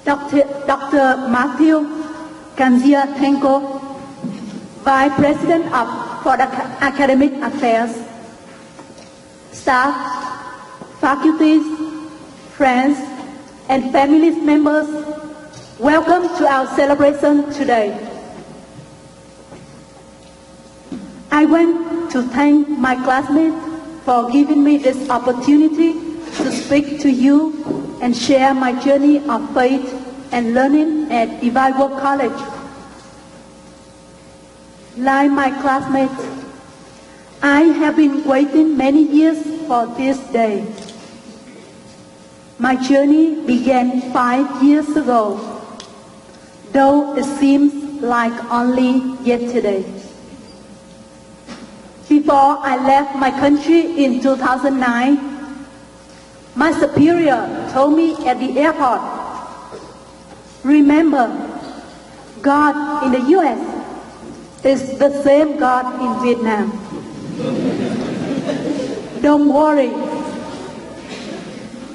Dr. Matthew Kanzia-Tenko, Vice President for Academic Affairs, staff, faculties, friends, and family members, welcome to our celebration today. I want to thank my classmates for giving me this opportunity to speak to you and share my journey of faith and learning at Divine Word College. Like my classmates, I have been waiting many years for this day. My journey began 5 years ago, though it seems like only yesterday. Before I left my country in 2009, my superior told me at the airport, remember, God in the U.S. is the same God in Vietnam. Don't worry.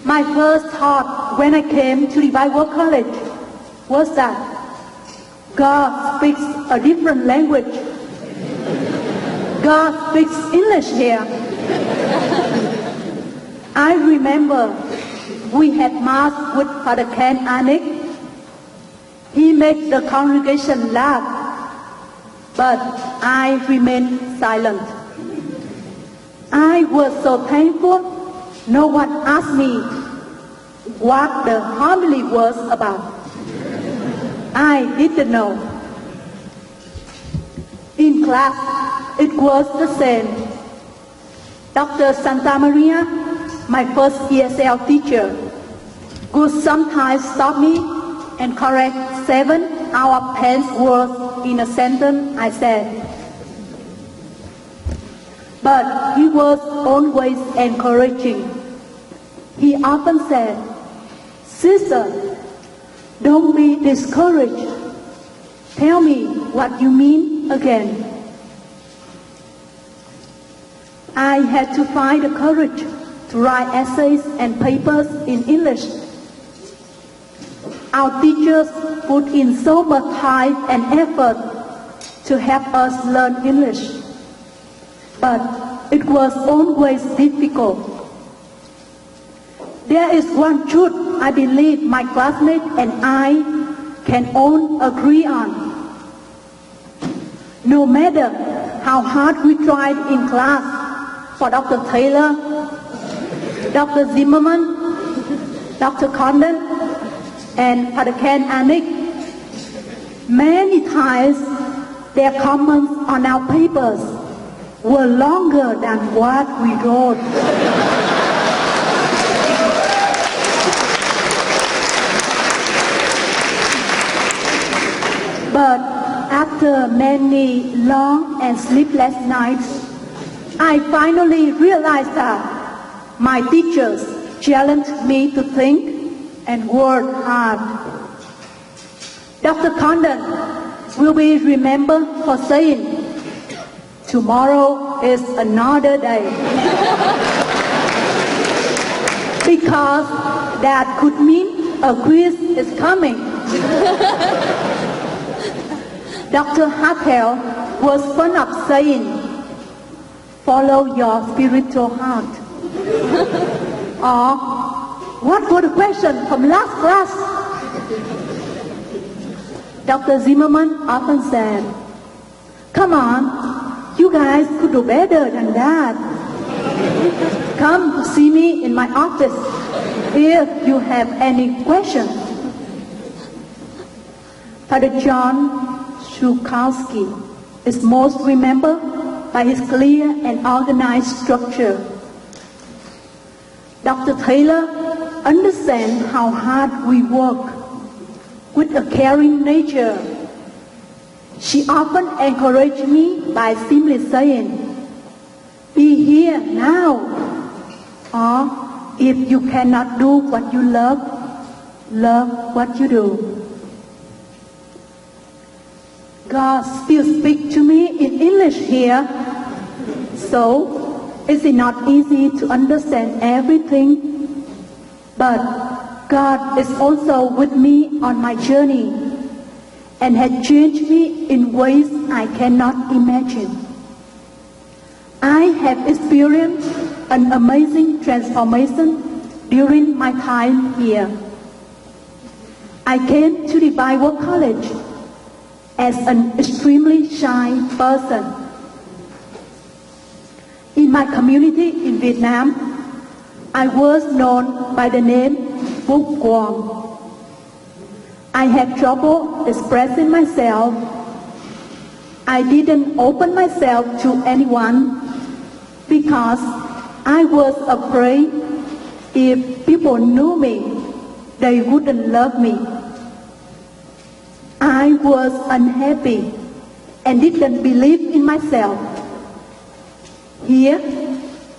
My first thought when I came to Divine Word College was that God speaks a different language. God speaks English here. I remember we had Mass with Father Ken Anik. He made the congregation laugh, but I remained silent. I was so thankful no one asked me what the homily was about. I didn't know. In class, it was the same. Dr. Santa Maria, my first ESL teacher, would sometimes stop me and correct 7 out of 10 words in a sentence I said. But he was always encouraging. He often said, "Sister, don't be discouraged. Tell me what you mean again." I had to find the courage to write essays and papers in English. Our teachers put in so much time and effort to help us learn English, but it was always difficult. There is one truth I believe my classmates and I can all agree on. No matter how hard we tried in class for Dr. Taylor, Dr. Zimmerman, Dr. Condon, and Father Ken Anik, many times their comments on our papers were longer than what we wrote. But after many long and sleepless nights, I finally realized that my teachers challenged me to think and work hard. Dr. Condon will be remembered for saying, "Tomorrow is another day." Because that could mean a quiz is coming. Dr. Hartel was fond of saying, "Follow your spiritual heart." Or, "What was the question from last class?" Dr. Zimmerman often said, "Come on, you guys could do better than that. Come to see me in my office if you have any questions." Father John Shukowski is most remembered by his clear and organized structure. Dr. Taylor understands how hard we work with a caring nature. She often encouraged me by simply saying, "Be here now," or, "If you cannot do what you love, love what you do." God still speaks to me in English here, so is it not easy to understand everything? But God is also with me on my journey and has changed me in ways I cannot imagine. I have experienced an amazing transformation during my time here. I came to the Bible College as an extremely shy person. In my community in Vietnam, I was known by the name bookworm. I had trouble expressing myself. I didn't open myself to anyone because I was afraid if people knew me, they wouldn't love me. I was unhappy and didn't believe in myself. Here,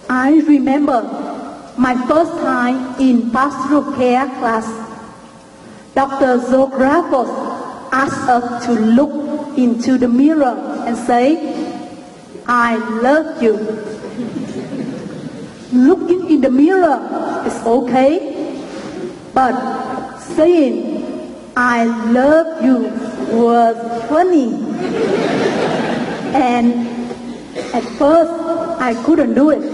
I remember my first time in pastoral care class. Dr. Zografos asked us to look into the mirror and say, "I love you." Looking in the mirror is okay, but saying, "I love you" was funny. And at first, I couldn't do it.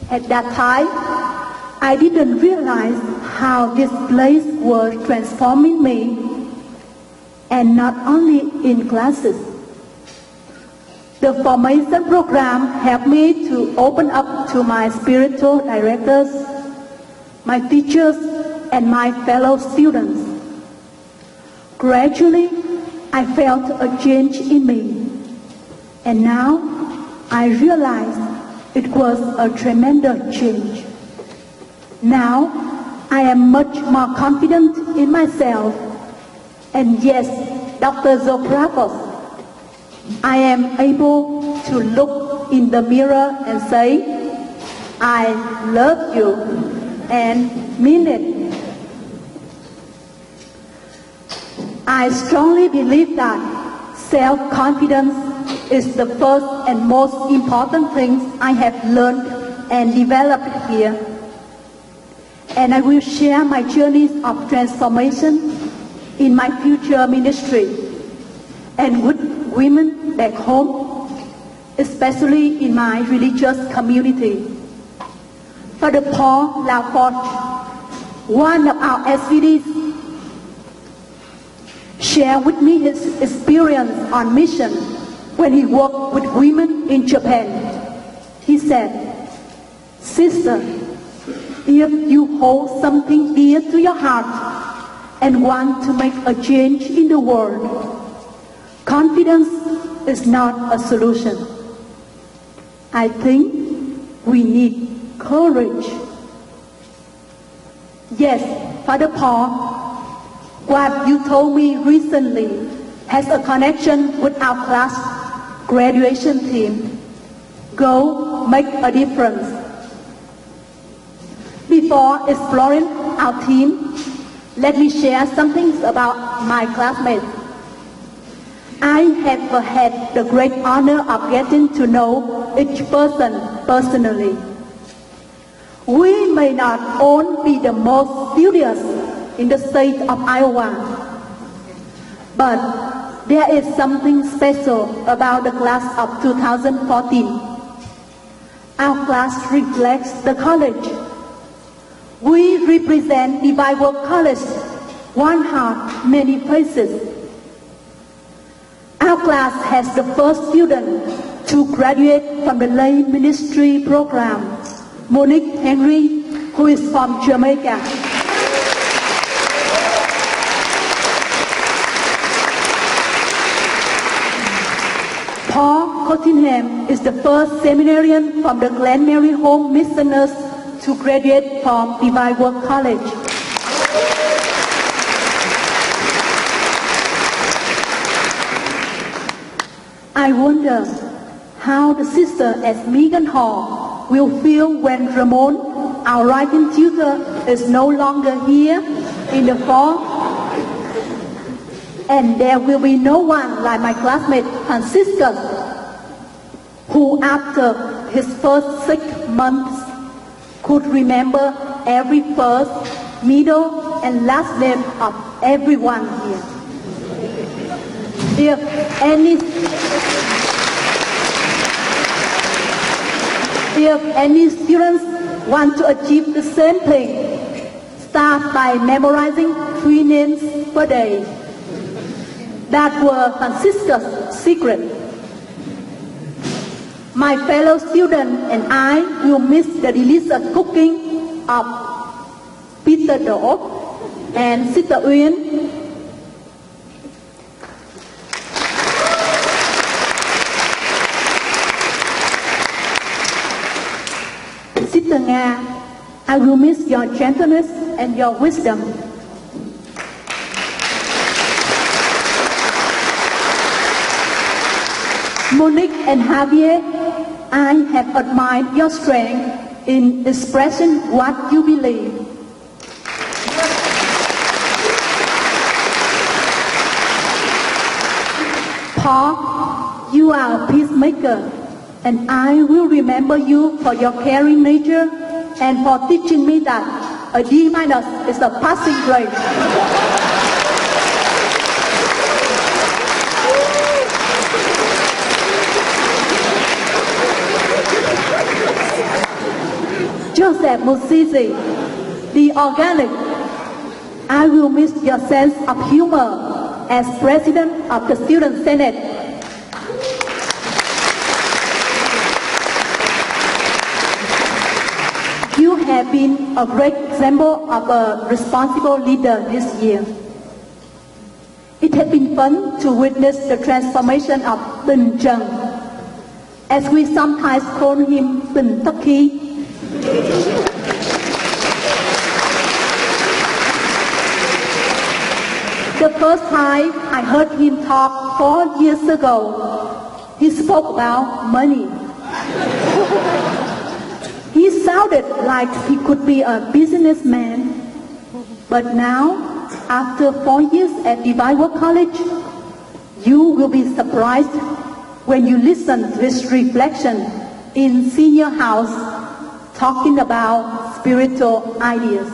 At that time, I didn't realize how this place was transforming me, and not only in classes. The formation program helped me to open up to my spiritual directors, my teachers, and my fellow students. Gradually, I felt a change in me, and now I realize it was a tremendous change. Now, I am much more confident in myself, and yes, Dr. Zografos, I am able to look in the mirror and say, "I love you," and mean it. I strongly believe that self-confidence is the first and most important thing I have learned and developed here. And I will share my journeys of transformation in my future ministry and with women back home, especially in my religious community. Father Paul Lafort, one of our SVDs, shared with me his experience on mission when he worked with women in Japan. He said, "Sister, if you hold something dear to your heart and want to make a change in the world, confidence is not a solution. I think we need courage." Yes, Father Paul, what you told me recently has a connection with our class graduation team. Go make a difference. Before exploring our team, let me share some things about my classmates. I have had the great honor of getting to know each person personally. We may not all be the most studious in the state of Iowa, but there is something special about the class of 2014. Our class reflects the college. We represent the Bible College, one heart, many faces. Our class has the first student to graduate from the lay ministry program, Monique Henry, who is from Jamaica. Paul Cottingham is the first seminarian from the Glen Mary Home Missioners to graduate from the Bible College. I wonder how the sister at Megan Hall will feel when Ramon, our writing tutor, is no longer here in the fall. And there will be no one like my classmate Franciscus, who after his first 6 months could remember every first, middle, and last name of everyone here. If any students want to achieve the same thing, start by memorizing 3 names per day. That were Francisca's secret. My fellow students and I will miss the delicious cooking of Peter Do and Sister Uyên. Sister Nga, I will miss your gentleness and your wisdom. Monique and Javier, I have admired your strength in expressing what you believe. Paul, you are a peacemaker, and I will remember you for your caring nature and for teaching me that a D- is a passing grade. Joseph Musizi, the organic, I will miss your sense of humor as president of the Student Senate. You have been a great example of a responsible leader this year. It has been fun to witness the transformation of Bình Trần, as we sometimes call him Bình Turkey. The first time I heard him talk 4 years ago, he spoke about money. He sounded like he could be a businessman, but now, after 4 years at Revival College, you will be surprised when you listen to his reflection in senior house talking about spiritual ideas.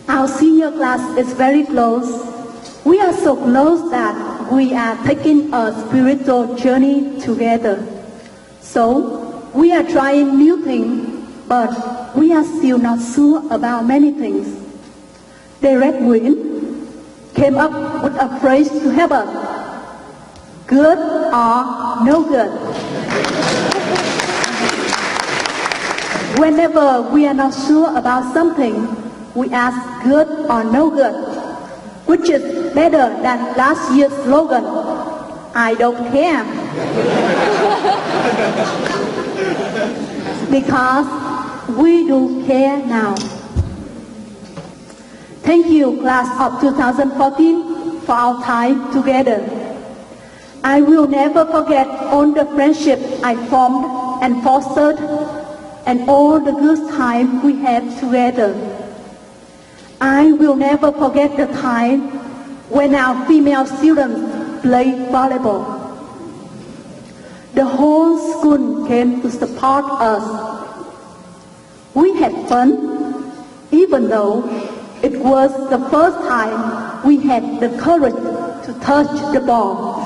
Our senior class is very close. We are so close that we are taking a spiritual journey together. So we are trying new things, but we are still not sure about many things. Derek Nguyen came up with a phrase to help us: good or no good. Whenever we are not sure about something, we ask good or no good, which is better than last year's slogan, I don't care. Because we do care now. Thank you, class of 2014, for our time together. I will never forget all the friendship I formed and fostered, and all the good time we had together. I will never forget the time when our female students played volleyball. The whole school came to support us. We had fun, even though it was the first time we had the courage to touch the ball.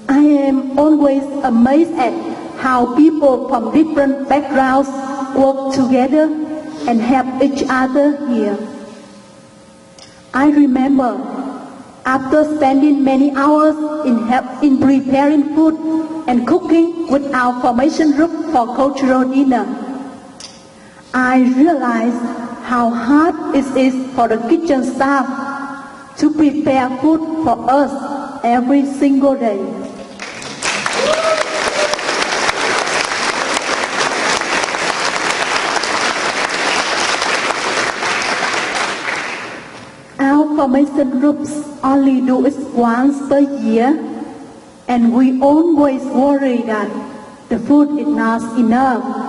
I am always amazed at how people from different backgrounds work together and help each other here. I remember after spending many hours in preparing food and cooking with our formation group for cultural dinner, I realized how hard it is for the kitchen staff to prepare food for us every single day. Our formation groups only do it once per year, and we always worry that the food is not enough.